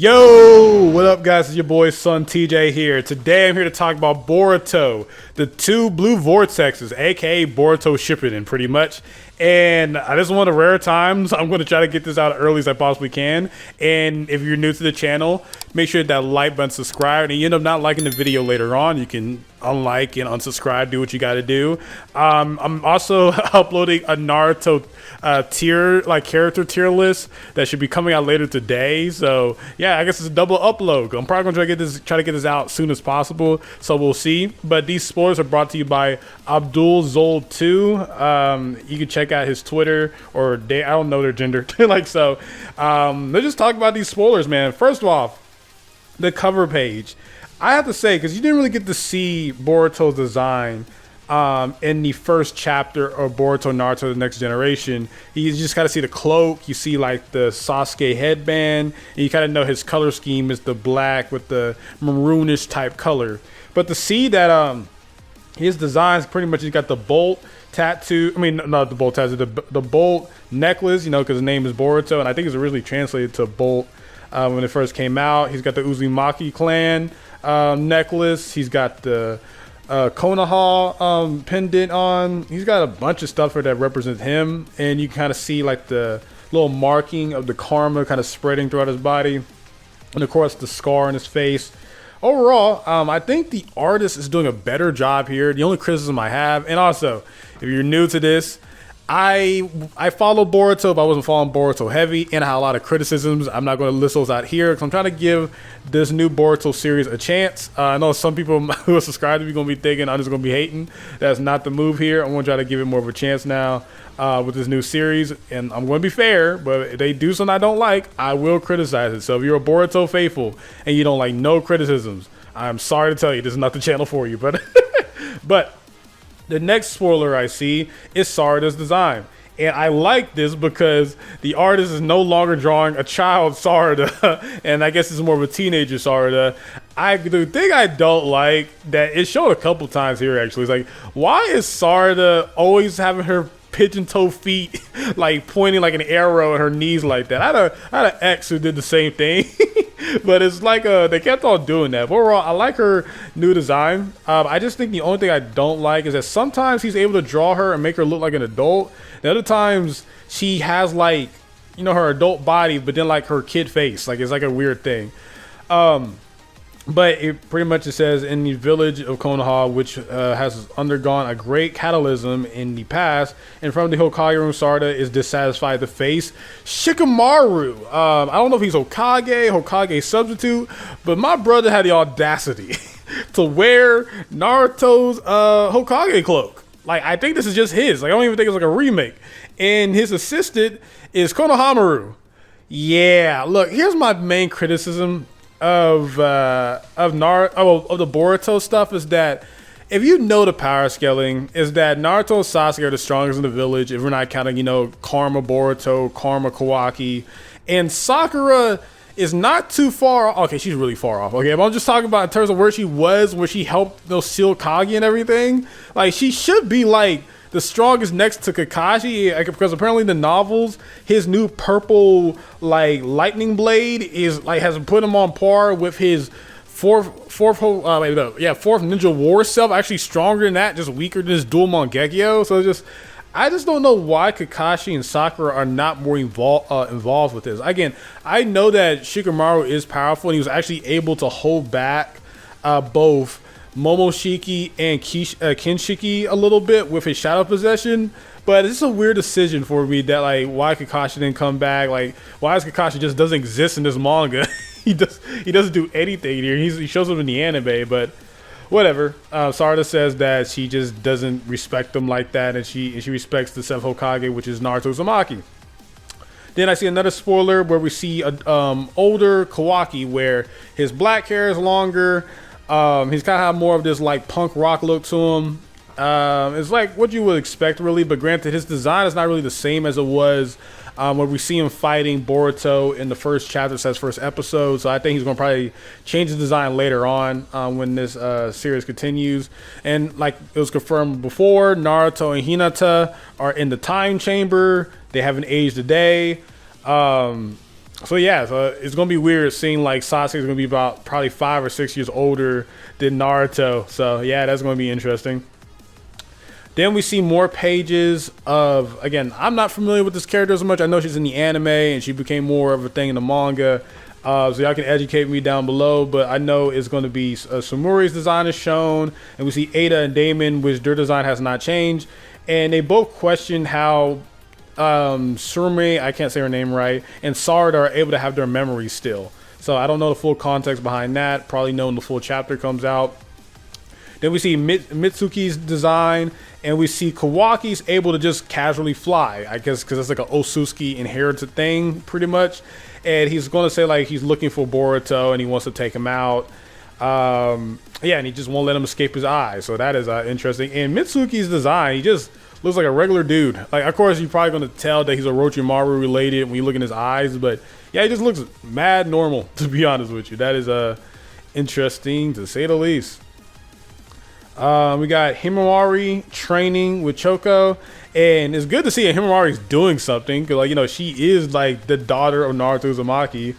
Yo, what up guys, it's your boy SonTJ here. Today I'm here to talk about Boruto, the two blue vortexes, aka Boruto Shippuden pretty much. And this is one of the rare times I'm going to try to get this out early as I possibly can. And if you're new to the channel, make sure that like button, subscribe, and you end up not liking the video later on, you can unlike and unsubscribe, do what you got to do. I'm also uploading a Naruto character tier list that should be coming out later today. So yeah, I guess it's a double upload. I'm probably gonna try to get this out as soon as possible. So we'll see. But these spoilers are brought to you by Abdul Zol 2. You can check out his Twitter, or I don't know their gender. Let's just talk about these spoilers, man. First of all, the cover page. I have to say, because you didn't really get to see Boruto's design in the first chapter of Boruto Naruto The Next Generation. You just kind of see the cloak, you see like the Sasuke headband, and you kind of know his color scheme is the black with the maroonish type color. But to see that his designs pretty much, he's got the bolt tattoo, I mean not the bolt tattoo, the bolt necklace, you know, because his name is Boruto, and I think it's originally translated to bolt when it first came out. He's got the Uzumaki clan necklace, he's got the Konoha pendant on. He's got a bunch of stuff that represents him, and you kind of see like the little marking of the karma kind of spreading throughout his body, and of course the scar on his face. Overall, I think the artist is doing a better job here. The only criticism I have, and also if you're new to this, I follow Boruto, but I wasn't following Boruto heavy, and I had a lot of criticisms. I'm not going to list those out here because I'm trying to give this new Boruto series a chance. I know some people who are subscribed to me going to be thinking I'm just going to be hating. That's not the move here. I'm going to try to give it more of a chance now with this new series, and I'm going to be fair, but if they do something I don't like, I will criticize it. So if you're a Boruto faithful and you don't like no criticisms, I'm sorry to tell you, this is not the channel for you. But the next spoiler I see is Sarada's design. And I like this because the artist is no longer drawing a child Sarada, and I guess it's more of a teenager Sarada. The thing I don't like, that it showed a couple times here actually, is like, why is Sarada always having her pigeon toe feet like pointing like an arrow at her knees like that? I had an ex who did the same thing. But it's like they kept on doing that. But overall, I like her new design. I just think the only thing I don't like is that sometimes he's able to draw her and make her look like an adult. The other times she has like, you know, her adult body, but then like her kid face. Like it's like a weird thing. But it pretty much, it says, in the village of Konoha, which has undergone a great catalysm in the past, and from the Hokage room, Sarada is dissatisfied to face Shikamaru. I don't know if he's Hokage substitute, but my brother had the audacity to wear Naruto's Hokage cloak. Like, I think this is just his. Like, I don't even think it's like a remake. And his assistant is Konohamaru. Yeah, look, here's my main criticism of the Boruto stuff, is that if you know the power scaling, is that Naruto and Sasuke are the strongest in the village, if we're not counting, you know, Karma Boruto, Karma Kawaki, and Sakura is not too far off. Okay, she's really far off, okay, but I'm just talking about in terms of where she was, where she helped those seal Kage and everything. Like, she should be like the strongest next to Kakashi, because apparently in the novels, his new purple like lightning blade is like has put him on par with his fourth Ninja War self. Actually stronger than that, just weaker than his dual Mangekyo. So I just don't know why Kakashi and Sakura are not more involved with this. Again, I know that Shikamaru is powerful, and he was actually able to hold back both Momoshiki and Kinshiki a little bit with his shadow possession, but it's a weird decision for me that like why Kakashi didn't come back. Like, why is Kakashi just doesn't exist in this manga? he doesn't do anything here. He shows up in the anime, but whatever. Sarada says that she just doesn't respect him like that, and she respects the seventh Hokage, which is Naruto Uzumaki. Then I see another spoiler where we see a older Kawaki, where his black hair is longer. He's kind of have more of this like punk rock look to him. It's like what you would expect, really, but granted, his design is not really the same as it was when we see him fighting Boruto in the first chapter, says first episode. So I think he's going to probably change his design later on when this series continues. And like it was confirmed before, Naruto and Hinata are in the time chamber. They haven't aged a day. So yeah, so it's gonna be weird seeing like Sasuke is gonna be about probably 5 or 6 years older than Naruto. So yeah, that's gonna be interesting. Then we see more pages of, again, I'm not familiar with this character as much. I know she's in the anime and she became more of a thing in the manga. So y'all can educate me down below, but I know it's going to be Sumuri's design is shown, and we see Ada and Damon, which their design has not changed. And they both question how Surumi, I can't say her name right, and Sarada are able to have their memories still. So I don't know the full context behind that. Probably know when the full chapter comes out. Then we see Mitsuki's design, and we see Kawaki's able to just casually fly, I guess because it's like an Osusuki inherited thing, pretty much. And he's going to say like he's looking for Boruto and he wants to take him out. Yeah, and he just won't let him escape his eyes. So that is interesting. And Mitsuki's design, he just looks like a regular dude. Like, of course, you're probably going to tell that he's Orochimaru related when you look in his eyes, but yeah, he just looks mad normal, to be honest with you. That is interesting, to say the least. We got Himawari training with Choco, and it's good to see that Himawari's doing something, because, like, you know, she is like the daughter of Naruto Uzumaki,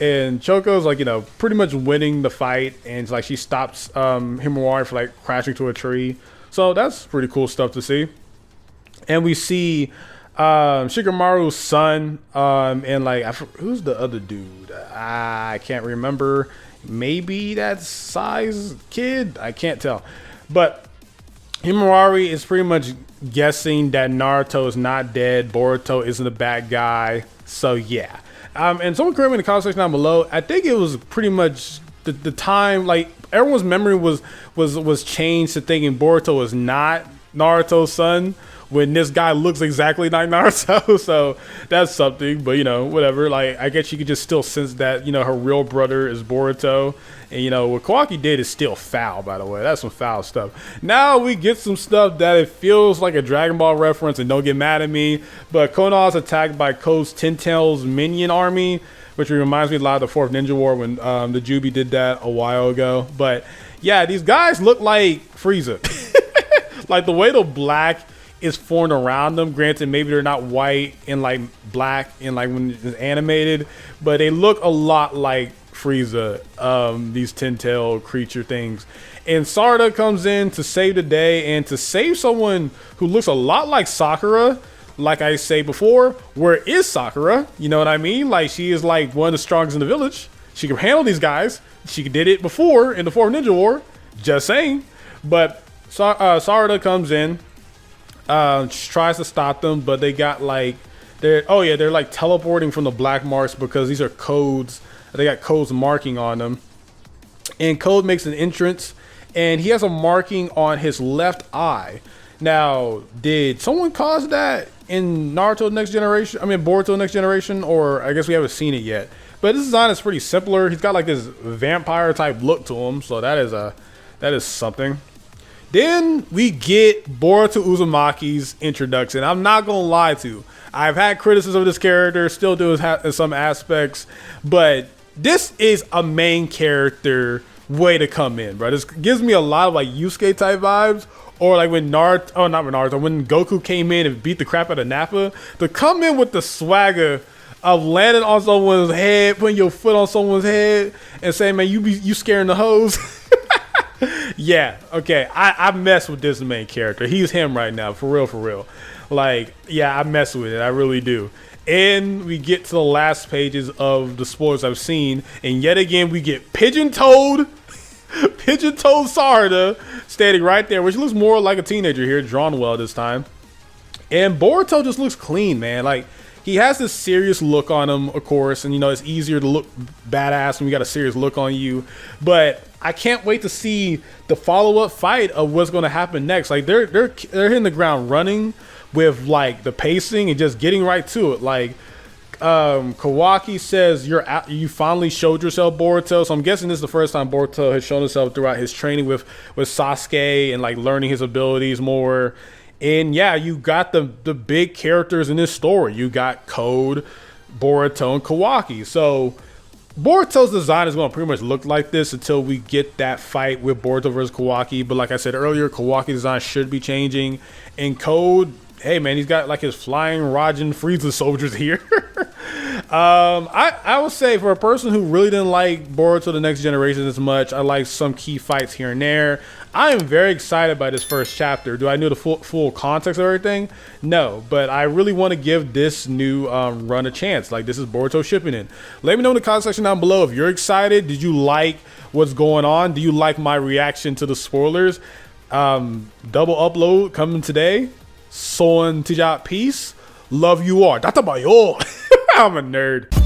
and Choco's like, you know, pretty much winning the fight, and like she stops Himawari for like crashing to a tree. So that's pretty cool stuff to see. And we see Shikamaru's son, and like who's the other dude? I can't remember. Maybe that's Sai's kid. I can't tell. But Himawari is pretty much guessing that Naruto is not dead. Boruto isn't a bad guy. So yeah. And someone correct me in the comment section down below. I think it was pretty much the time, like everyone's memory was changed to thinking Boruto was not Naruto's son, when this guy looks exactly like Naruto. So that's something, but you know, whatever. Like, I guess you could just still sense that, you know, her real brother is Boruto. And you know, what Kawaki did is still foul, by the way. That's some foul stuff. Now we get some stuff that it feels like a Dragon Ball reference, and don't get mad at me, but Konoha is attacked by Ko's Ten-Tails minion army, which reminds me a lot of the Fourth Ninja War when the Jubi did that a while ago. But yeah, these guys look like Frieza. Like the way the black is formed around them. Granted, maybe they're not white and like black and like when it's animated, but they look a lot like Frieza, these ten-tailed creature things. And Sarada comes in to save the day and to save someone who looks a lot like Sakura. Like I say before, where is Sakura? You know what I mean? Like, she is like one of the strongest in the village. She can handle these guys. She did it before in the Fourth Ninja War. Just saying. But Sarada comes in, tries to stop them, but they got like they're like teleporting from the black marks because these are codes. They got codes marking on them, and Code makes an entrance, and he has a marking on his left eye. Now, did someone cause that in Naruto Next Generation? I mean, Boruto Next Generation, or I guess we haven't seen it yet. But this design is pretty simpler. He's got like this vampire type look to him, so that is something. Then we get Boruto Uzumaki's introduction. I'm not gonna lie to you, I've had criticism of this character, still do in some aspects, but this is a main character way to come in, bro. This gives me a lot of like Yusuke type vibes, or like when when Goku came in and beat the crap out of Nappa. To come in with the swagger of landing on someone's head, putting your foot on someone's head, and saying, "Man, you scaring the hoes." Yeah, okay. I mess with this main character. He's him right now, for real. Like, yeah, I mess with it. I really do. And we get to the last pages of the spoilers I've seen, and yet again we get pigeon-toed Sarada standing right there, which looks more like a teenager here, drawn well this time. And Boruto just looks clean, man. Like, he has this serious look on him, of course, and you know, it's easier to look badass when you got a serious look on you. But I can't wait to see the follow-up fight of what's going to happen next. Like, they're hitting the ground running with like the pacing and just getting right to it. Like, Kawaki says you finally showed yourself, Boruto. So I'm guessing this is the first time Boruto has shown himself throughout his training with Sasuke and like learning his abilities more. And yeah, you got the big characters in this story. You got Code, Boruto, and Kawaki. So Boruto's design is going to pretty much look like this until we get that fight with Boruto versus Kawaki. But like I said earlier, Kawaki's design should be changing. And Code, hey man, he's got like his flying Raijin Frieza soldiers here. I would say for a person who really didn't like Boruto The Next Generation as much, I like some key fights here and there. I am very excited by this first chapter. Do I know the full context of everything? No, but I really want to give this new run a chance. Like, this is Boruto Shippuden. Let me know in the comment section down below if you're excited. Did you like what's going on? Do you like my reaction to the spoilers? Double upload coming today. SonTJ, peace. Love you all. Databayo. I'm a nerd.